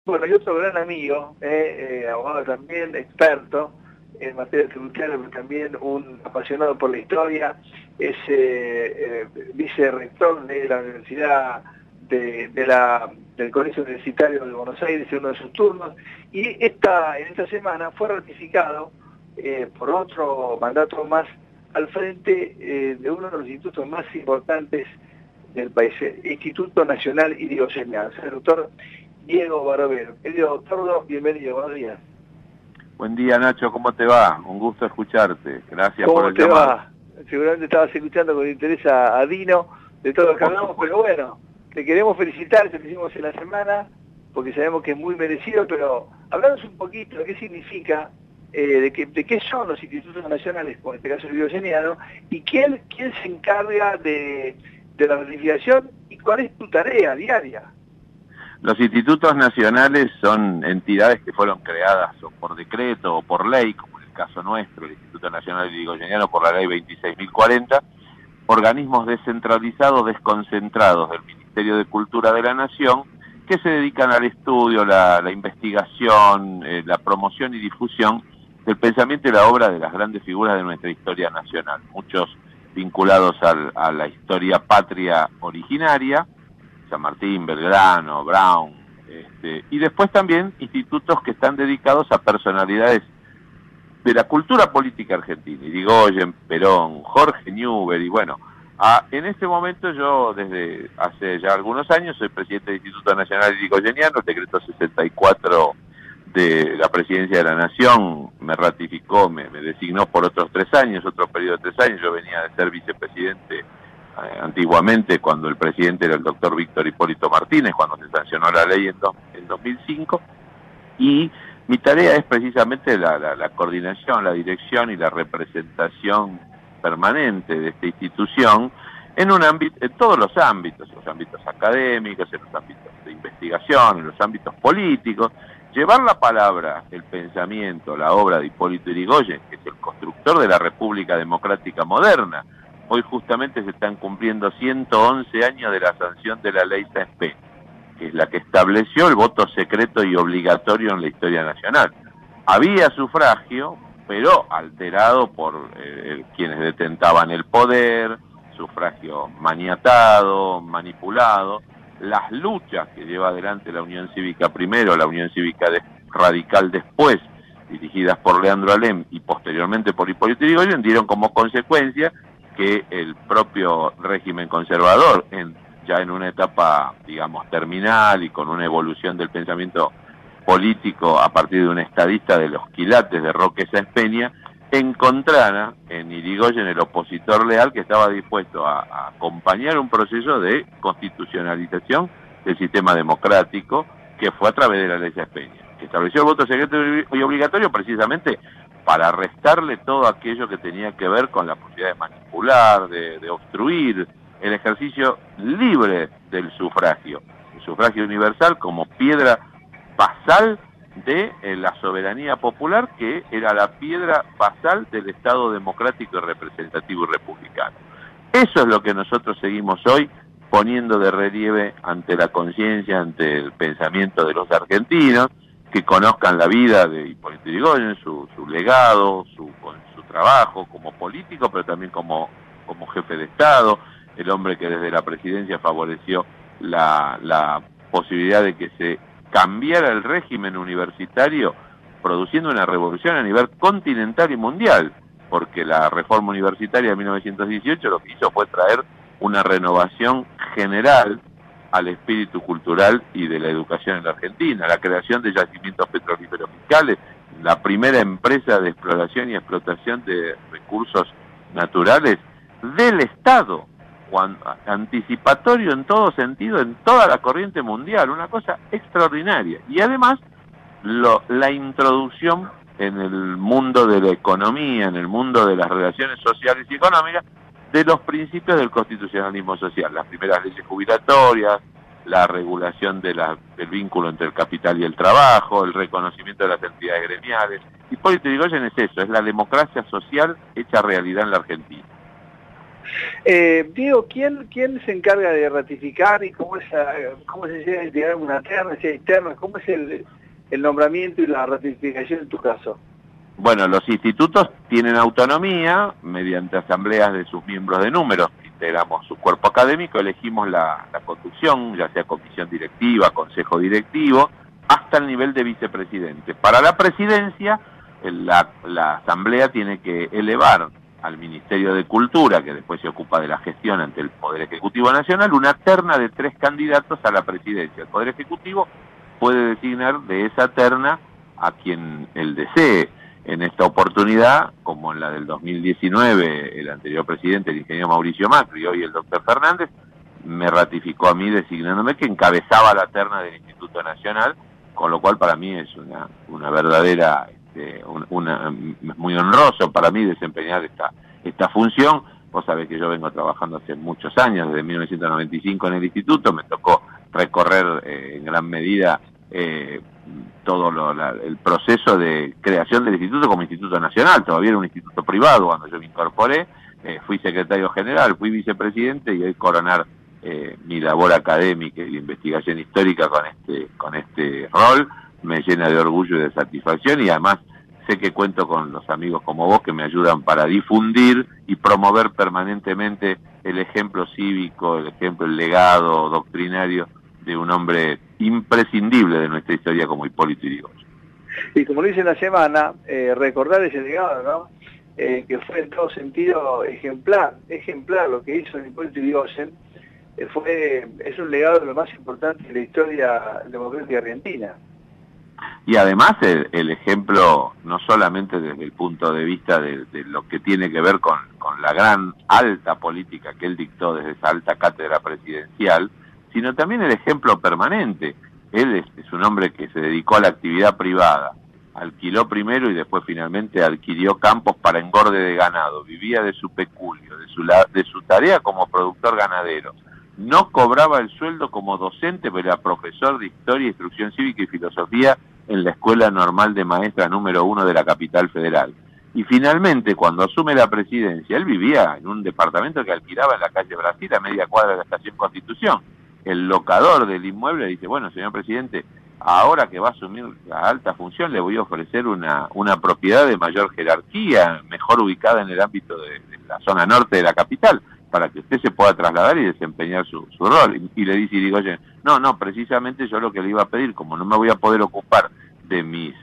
Bueno, y otro gran amigo, abogado también, experto en materia tributaria, pero también un apasionado por la historia, es vicerrector de la Universidad del Colegio Universitario de Buenos Aires en uno de sus turnos, y en esta semana fue ratificado por otro mandato más al frente de uno de los institutos más importantes del país, el Instituto Nacional Irigoyeniano, el doctor Diego Barovero. Querido doctor, bienvenido, buenos días. Buen día, Nacho, ¿cómo te va? Un gusto escucharte. Gracias por ¿Cómo el te llamado. va? Seguramente estabas escuchando con interés a Dino de todo lo que hablamos, pero bueno, te queremos felicitar, te lo hicimos en la semana, porque sabemos que es muy merecido, pero hablamos un poquito de qué significa, de qué son los institutos nacionales, como en este caso el irigoyeniano, y quién se encarga de la ratificación y cuál es tu tarea diaria. Los institutos nacionales son entidades que fueron creadas o por decreto o por ley, como en el caso nuestro, el Instituto Nacional Irigoyeniano por la ley 26.040, organismos descentralizados, desconcentrados del Ministerio de Cultura de la Nación, que se dedican al estudio, la investigación, la promoción y difusión del pensamiento y la obra de las grandes figuras de nuestra historia nacional, muchos vinculados a la historia patria originaria, San Martín, Belgrano, Brown, y después también institutos que están dedicados a personalidades de la cultura política argentina, Irigoyen, Perón, Jorge Newbery, y bueno, en este momento yo desde hace ya algunos años soy presidente del Instituto Nacional Irigoyeniano, el decreto 64 de la Presidencia de la Nación me ratificó, me designó por otros 3 años, otro periodo de 3 años, yo venía de ser vicepresidente antiguamente cuando el presidente era el doctor Víctor Hipólito Martínez, cuando se sancionó la ley en 2005, y mi tarea es precisamente la coordinación, la dirección y la representación permanente de esta institución en todos los ámbitos académicos, en los ámbitos de investigación, en los ámbitos políticos, llevar la palabra, el pensamiento, la obra de Hipólito Yrigoyen, que es el constructor de la República Democrática moderna. Hoy justamente se están cumpliendo 111 años de la sanción de la ley Sáenz Peña, que es la que estableció el voto secreto y obligatorio en la historia nacional. Había sufragio, pero alterado por quienes detentaban el poder, sufragio maniatado, manipulado, las luchas que lleva adelante la Unión Cívica primero, la Unión Cívica Radical después, dirigidas por Leandro Alem y posteriormente por Hipólito Yrigoyen, dieron como consecuencia que el propio régimen conservador, ya en una etapa, digamos, terminal y con una evolución del pensamiento político a partir de un estadista de los quilates de Roque Sáenz Peña, encontrara en Yrigoyen el opositor leal que estaba dispuesto a acompañar un proceso de constitucionalización del sistema democrático que fue a través de la ley Sáenz Peña, que estableció el voto secreto y obligatorio precisamente para restarle todo aquello que tenía que ver con la posibilidad de manipular, de obstruir el ejercicio libre del sufragio, el sufragio universal como piedra basal de la soberanía popular, que era la piedra basal del Estado democrático y representativo y republicano. Eso es lo que nosotros seguimos hoy poniendo de relieve ante la conciencia, ante el pensamiento de los argentinos, que conozcan la vida de Hipólito Yrigoyen, su legado, su trabajo como político, pero también como jefe de Estado, el hombre que desde la presidencia favoreció la posibilidad de que se cambiara el régimen universitario, produciendo una revolución a nivel continental y mundial, porque la reforma universitaria de 1918 lo que hizo fue traer una renovación general al espíritu cultural y de la educación en la Argentina, la creación de yacimientos petrolíferos fiscales, la primera empresa de exploración y explotación de recursos naturales del Estado, anticipatorio en todo sentido, en toda la corriente mundial, una cosa extraordinaria. Y además, la introducción en el mundo de la economía, en el mundo de las relaciones sociales y económicas, de los principios del constitucionalismo social, las primeras leyes jubilatorias, la regulación del vínculo entre el capital y el trabajo, el reconocimiento de las entidades gremiales. Hipólito Yrigoyen es eso, es la democracia social hecha realidad en la Argentina. Diego, ¿quién se encarga de ratificar y cómo se llega a integrar una terna, si hay terna, cómo es el nombramiento y la ratificación en tu caso? Bueno, los institutos tienen autonomía mediante asambleas de sus miembros de números. Integramos su cuerpo académico, elegimos la conducción, ya sea comisión directiva, consejo directivo, hasta el nivel de vicepresidente. Para la presidencia, la asamblea tiene que elevar al Ministerio de Cultura, que después se ocupa de la gestión ante el Poder Ejecutivo Nacional, una terna de 3 candidatos a la presidencia. El Poder Ejecutivo puede designar de esa terna a quien él desee. En esta oportunidad, como en la del 2019, el anterior presidente, el ingeniero Mauricio Macri, y hoy el doctor Fernández, me ratificó a mí designándome que encabezaba la terna del Instituto Nacional, con lo cual para mí es una verdadera, muy honroso para mí desempeñar esta función. Vos sabés que yo vengo trabajando hace muchos años, desde 1995 en el Instituto, me tocó recorrer en gran medida todo el proceso de creación del instituto como instituto nacional. Todavía era un instituto privado cuando yo me incorporé, fui secretario general, fui vicepresidente y hoy coronar mi labor académica y de investigación histórica con este rol me llena de orgullo y de satisfacción, y además sé que cuento con los amigos como vos que me ayudan para difundir y promover permanentemente el ejemplo cívico, el legado doctrinario de un hombre imprescindible de nuestra historia como Hipólito Yrigoyen. Y como lo dice en la semana, recordar ese legado, ¿no? Que fue en todo sentido ejemplar lo que hizo Hipólito Yrigoyen, es un legado de lo más importante de la historia democrática argentina. Y además el ejemplo, no solamente desde el punto de vista de lo que tiene que ver con la gran alta política que él dictó desde esa alta cátedra presidencial, sino también el ejemplo permanente. Él es un hombre que se dedicó a la actividad privada, alquiló primero y después finalmente adquirió campos para engorde de ganado, vivía de su peculio, de su tarea como productor ganadero, no cobraba el sueldo como docente, pero era profesor de Historia, Instrucción Cívica y Filosofía en la Escuela Normal de Maestras número 1 de la capital federal. Y finalmente, cuando asume la presidencia, él vivía en un departamento que alquilaba en la calle Brasil, a media cuadra de la Estación Constitución. El locador del inmueble dice, bueno, señor presidente, ahora que va a asumir la alta función, le voy a ofrecer una propiedad de mayor jerarquía, mejor ubicada en el ámbito de la zona norte de la capital, para que usted se pueda trasladar y desempeñar su rol. Y le dice Yrigoyen, no, precisamente yo lo que le iba a pedir, como no me voy a poder ocupar de mis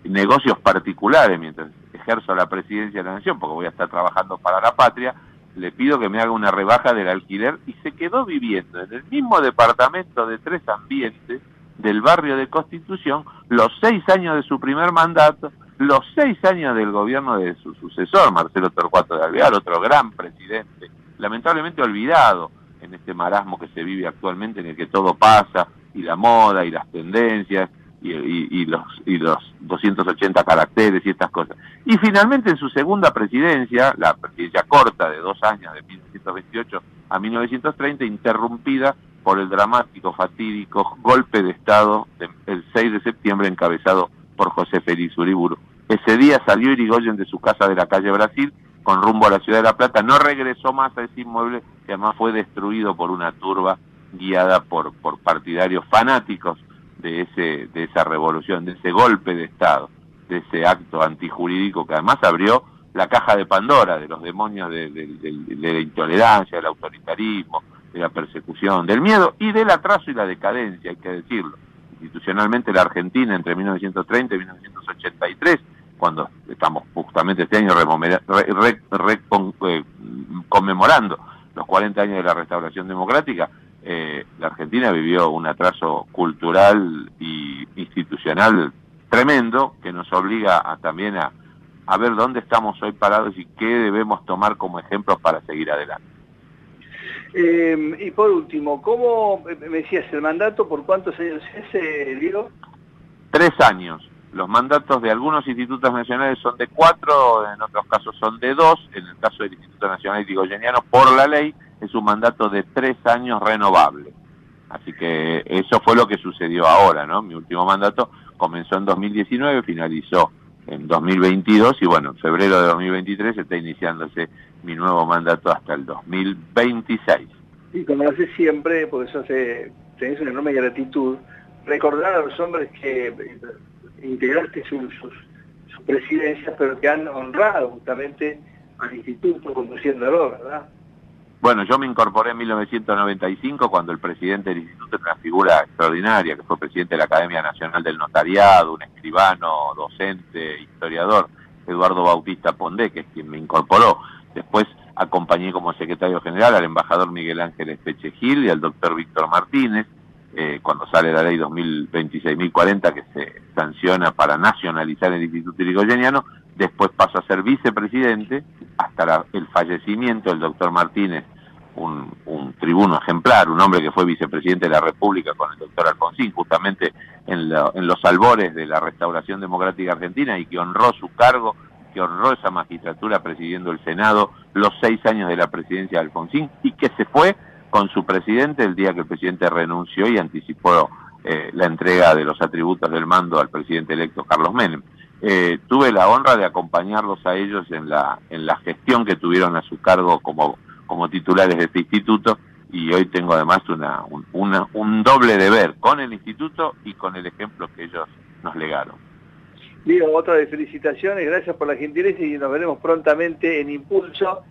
negocios particulares mientras ejerzo la presidencia de la Nación, porque voy a estar trabajando para la patria, le pido que me haga una rebaja del alquiler, y se quedó viviendo en el mismo departamento de 3 ambientes del barrio de Constitución los 6 años de su primer mandato, los 6 años del gobierno de su sucesor, Marcelo Torcuato de Alvear, otro gran presidente, lamentablemente olvidado en este marasmo que se vive actualmente, en el que todo pasa, y la moda, y las tendencias, y los 280 caracteres y estas cosas. Y finalmente en su segunda presidencia, la presidencia corta de 2 años, de 1928 a 1930, interrumpida por el dramático, fatídico golpe de Estado del 6 de septiembre encabezado por José Félix Uriburu. Ese día salió Yrigoyen de su casa de la calle Brasil con rumbo a la ciudad de La Plata, no regresó más a ese inmueble, que además fue destruido por una turba guiada por partidarios fanáticos de esa revolución, de ese golpe de Estado, de ese acto antijurídico que además abrió la caja de Pandora de los demonios de la intolerancia, del autoritarismo, de la persecución, del miedo y del atraso y la decadencia, hay que decirlo. Institucionalmente la Argentina entre 1930 y 1983, cuando estamos justamente este año conmemorando los 40 años de la restauración democrática, la Argentina vivió un atraso cultural y institucional tremendo que nos obliga también a ver dónde estamos hoy parados y qué debemos tomar como ejemplos para seguir adelante. Y por último, ¿cómo me decías el mandato? ¿Por cuántos años es, Diego? 3 años. Los mandatos de algunos institutos nacionales son de 4, en otros casos son de 2. En el caso del Instituto Nacional Yrigoyeniano, por la ley, es un mandato de 3 años renovable. Así que eso fue lo que sucedió ahora, ¿no? Mi último mandato comenzó en 2019, finalizó en 2022 y bueno, en febrero de 2023 está iniciándose mi nuevo mandato hasta el 2026. Y como lo haces siempre, porque eso tenés una enorme gratitud, recordar a los hombres que integraste sus presidencias, pero que han honrado justamente al instituto conduciéndolo, ¿verdad? Bueno, yo me incorporé en 1995 cuando el presidente del instituto era una figura extraordinaria, que fue presidente de la Academia Nacional del Notariado, un escribano, docente, historiador, Eduardo Bautista Pondé, que es quien me incorporó. Después acompañé como secretario general al embajador Miguel Ángel Espeche Gil y al doctor Víctor Martínez, cuando sale la ley 2026.040 que se sanciona para nacionalizar el Instituto Irigoyeniano. Después pasó a ser vicepresidente hasta el fallecimiento del doctor Martínez, un tribuno ejemplar, un hombre que fue vicepresidente de la República con el doctor Alfonsín, justamente en los albores de la restauración democrática argentina, y que honró su cargo, que honró esa magistratura presidiendo el Senado los 6 años de la presidencia de Alfonsín, y que se fue con su presidente el día que el presidente renunció y anticipó la entrega de los atributos del mando al presidente electo Carlos Menem. Tuve la honra de acompañarlos a ellos en la gestión que tuvieron a su cargo como titulares de este instituto, y hoy tengo además un doble deber con el instituto y con el ejemplo que ellos nos legaron. Diego, otra de felicitaciones, gracias por la gentileza y nos veremos prontamente en Impulso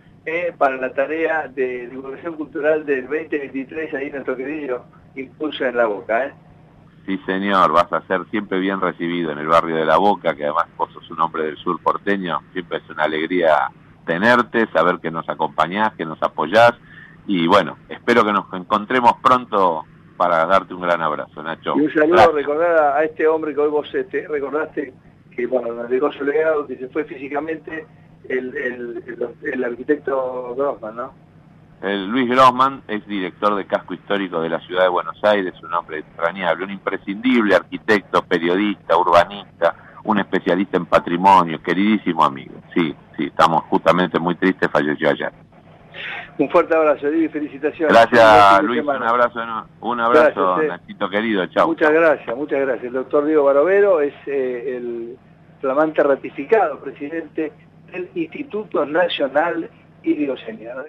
para la tarea de divulgación cultural del 2023, ahí nuestro querido Impulso en La Boca. Sí, señor, vas a ser siempre bien recibido en el barrio de La Boca, que además vos sos un hombre del sur porteño, siempre es una alegría tenerte, saber que nos acompañás, que nos apoyás, y bueno, espero que nos encontremos pronto para darte un gran abrazo, Nacho. Y un saludo, recordar a este hombre que hoy vos recordaste, que bueno, nos dejó su legado, que se fue físicamente, el arquitecto Grossman, ¿no? Luis Grossman es director de Casco Histórico de la Ciudad de Buenos Aires, un hombre entrañable, un imprescindible arquitecto, periodista, urbanista, un especialista en patrimonio, queridísimo amigo. Sí, estamos justamente muy tristes, falleció ayer. Un fuerte abrazo, Diego, y felicitaciones. Gracias, Luis, un abrazo, gracias, Nachito querido, chau. Muchas gracias. El doctor Diego Barovero es el flamante ratificado presidente del Instituto Nacional Irigoyeniano.